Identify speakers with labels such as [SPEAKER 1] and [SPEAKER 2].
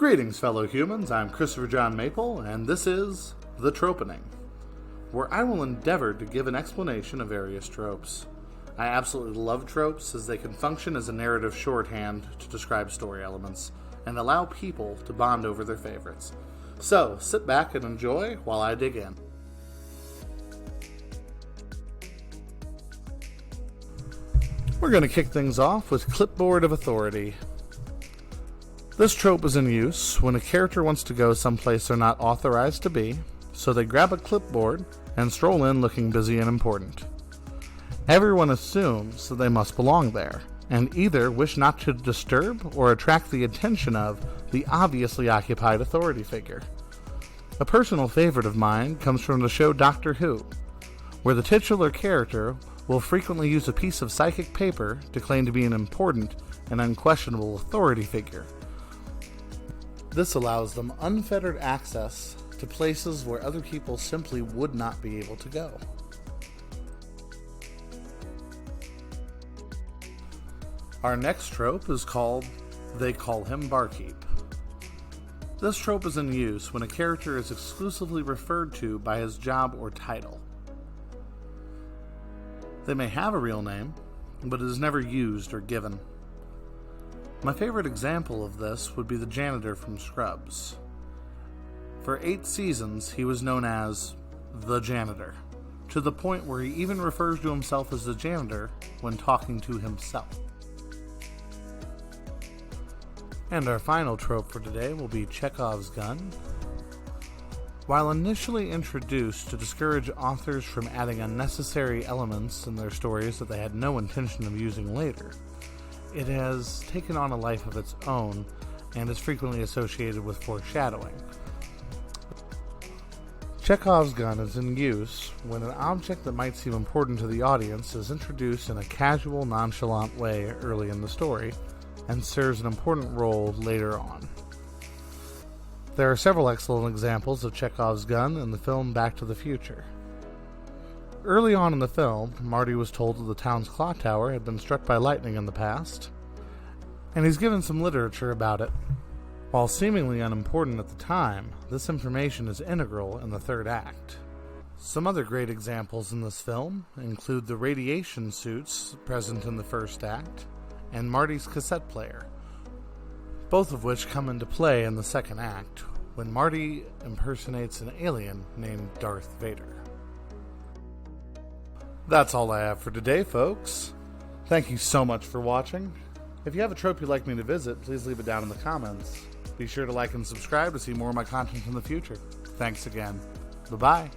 [SPEAKER 1] Greetings, fellow humans. I'm Christopher John Maple, and this is The Tropening, where I will endeavor to give an explanation of various tropes. I absolutely love tropes, as they can function as a narrative shorthand to describe story elements, and allow people to bond over their favorites. So, sit back and enjoy while I dig in. We're going to kick things off with Clipboard of Authority. This trope is in use when a character wants to go someplace they're not authorized to be, so they grab a clipboard and stroll in looking busy and important. Everyone assumes that they must belong there, and either wish not to disturb or attract the attention of the obviously occupied authority figure. A personal favorite of mine comes from the show Doctor Who, where the titular character will frequently use a piece of psychic paper to claim to be an important and unquestionable authority figure. This allows them unfettered access to places where other people simply would not be able to go. Our next trope is called They Call Him Barkeep. This trope is in use when a character is exclusively referred to by his job or title. They may have a real name, but it is never used or given. My favorite example of this would be the janitor from Scrubs. For 8 seasons, he was known as the janitor, to the point where he even refers to himself as the janitor when talking to himself. And our final trope for today will be Chekhov's gun. While initially introduced to discourage authors from adding unnecessary elements in their stories that they had no intention of using later, it has taken on a life of its own and is frequently associated with foreshadowing. Chekhov's gun is in use when an object that might seem important to the audience is introduced in a casual, nonchalant way early in the story and serves an important role later on. There are several excellent examples of Chekhov's gun in the film Back to the Future. Early on in the film, Marty was told that the town's clock tower had been struck by lightning in the past, and he's given some literature about it. While seemingly unimportant at the time, this information is integral in the third act. Some other great examples in this film include the radiation suits present in the first act, and Marty's cassette player, both of which come into play in the second act, when Marty impersonates an alien named Darth Vader. That's all I have for today, folks. Thank you so much for watching. If you have a trope you'd like me to visit, please leave it down in the comments. Be sure to like and subscribe to see more of my content in the future. Thanks again. Bye-bye.